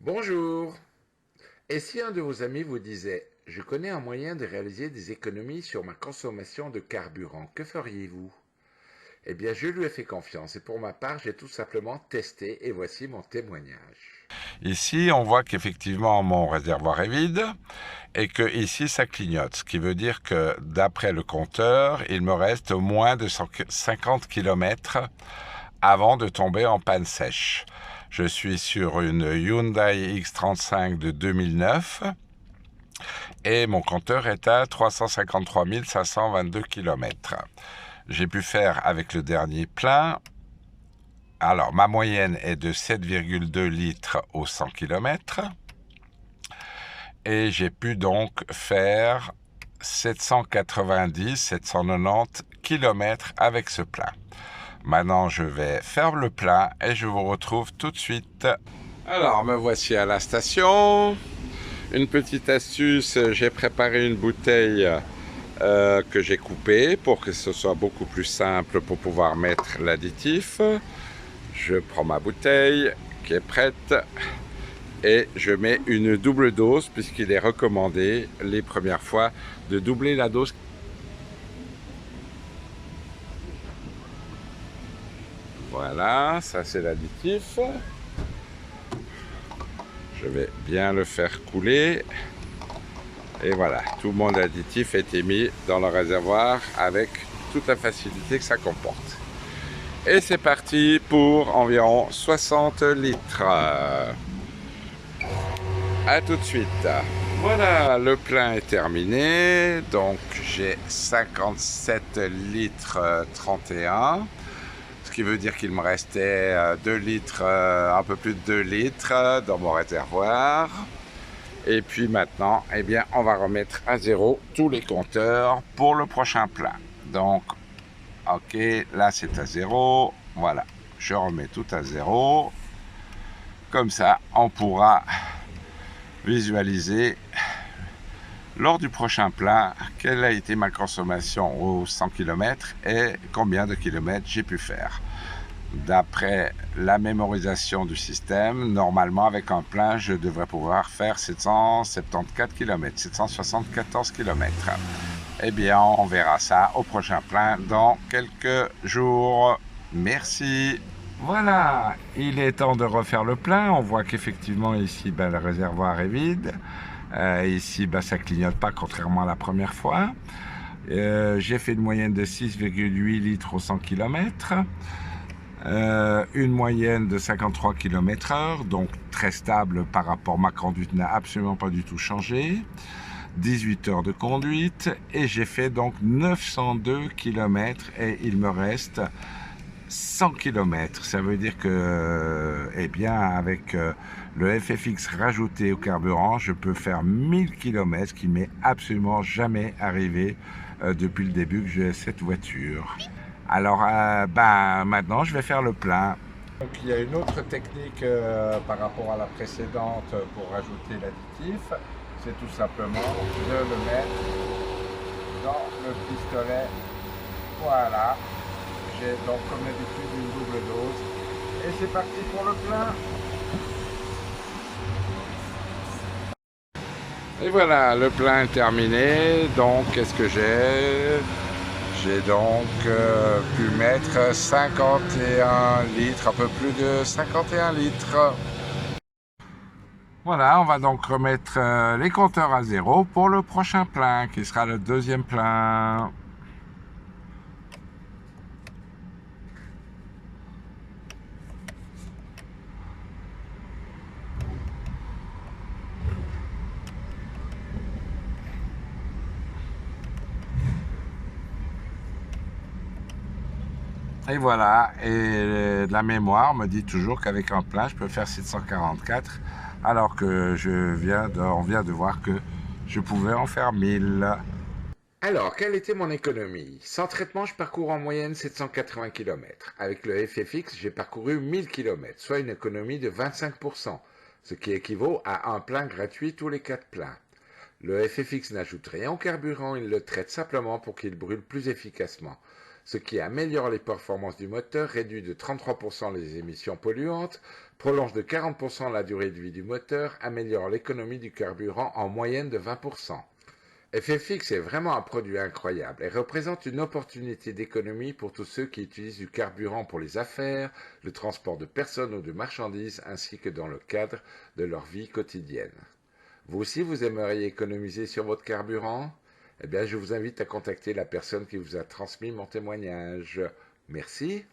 Bonjour. Et si un de vos amis vous disait: je connais un moyen de réaliser des économies sur ma consommation de carburant, que feriez-vous? Eh bien, je lui ai fait confiance et pour ma part, j'ai tout simplement testé et voici mon témoignage. Ici, on voit qu'effectivement mon réservoir est vide et que ici ça clignote, ce qui veut dire que d'après le compteur, il me reste moins de 150 km avant de tomber en panne sèche. Je suis sur une Hyundai X35 de 2009 et mon compteur est à 353 522 km. J'ai pu faire avec le dernier plein. Alors, ma moyenne est de 7,2 litres au 100 km. Et j'ai pu donc faire 790-790 km avec ce plein. Maintenant, je vais faire le plein et je vous retrouve tout de suite. Alors, me voici à la station. Une petite astuce, j'ai préparé une bouteille que j'ai coupée pour que ce soit beaucoup plus simple pour pouvoir mettre l'additif. Je prends ma bouteille qui est prête et je mets une double dose puisqu'il est recommandé les premières fois de doubler la dose. Voilà, ça c'est l'additif. Je vais bien le faire couler. Et voilà, tout mon additif a été mis dans le réservoir avec toute la facilité que ça comporte. Et c'est parti pour environ 60 litres. A tout de suite. Voilà, le plein est terminé. Donc j'ai 57 litres 31. Ce qui veut dire qu'il me restait 2 litres, un peu plus de 2 litres dans mon réservoir. Et puis maintenant, eh bien, on va remettre à zéro tous les compteurs pour le prochain plein. Donc, ok, là c'est à zéro. Voilà, je remets tout à zéro. Comme ça, on pourra visualiser lors du prochain plein quelle a été ma consommation aux 100 km et combien de kilomètres j'ai pu faire. D'après la mémorisation du système, normalement avec un plein, je devrais pouvoir faire 774 km, 774 km. Eh bien, on verra ça au prochain plein dans quelques jours. Merci. Voilà, il est temps de refaire le plein. On voit qu'effectivement ici, le réservoir est vide. Ici, ça clignote pas, contrairement à la première fois. J'ai fait une moyenne de 6,8 litres au 100 km. Une moyenne de 53 km/h, donc très stable par rapport. Ma conduite n'a absolument pas du tout changé. 18 heures de conduite et j'ai fait donc 902 km et il me reste 100 km. Ça veut dire que, eh bien, avec le FFX rajouté au carburant, je peux faire 1000 km, ce qui m'est absolument jamais arrivé depuis le début que j'ai cette voiture. Alors, maintenant, je vais faire le plein. Donc, il y a une autre technique par rapport à la précédente pour rajouter l'additif. C'est tout simplement de le mettre dans le pistolet. Voilà. J'ai donc comme d'habitude une double dose. Et c'est parti pour le plein. Et voilà, le plein est terminé. Donc, qu'est-ce que j'ai? J'ai donc pu mettre 51 litres, un peu plus de 51 litres. Voilà, on va donc remettre les compteurs à zéro pour le prochain plein, qui sera le deuxième plein. Et voilà, et la mémoire me dit toujours qu'avec un plein, je peux faire 744, alors que on vient de voir que je pouvais en faire 1000. Alors, quelle était mon économie? Sans traitement, je parcours en moyenne 780 km. Avec le FFX, j'ai parcouru 1000 km, soit une économie de 25%, ce qui équivaut à un plein gratuit tous les 4 pleins. Le FFX n'ajoute rien au carburant, il le traite simplement pour qu'il brûle plus efficacement. ce qui améliore les performances du moteur, réduit de 33% les émissions polluantes, prolonge de 40% la durée de vie du moteur, améliore l'économie du carburant en moyenne de 20%. FFX est vraiment un produit incroyable et représente une opportunité d'économie pour tous ceux qui utilisent du carburant pour les affaires, le transport de personnes ou de marchandises, ainsi que dans le cadre de leur vie quotidienne. Vous aussi, vous aimeriez économiser sur votre carburant? Eh bien, je vous invite à contacter la personne qui vous a transmis mon témoignage. Merci.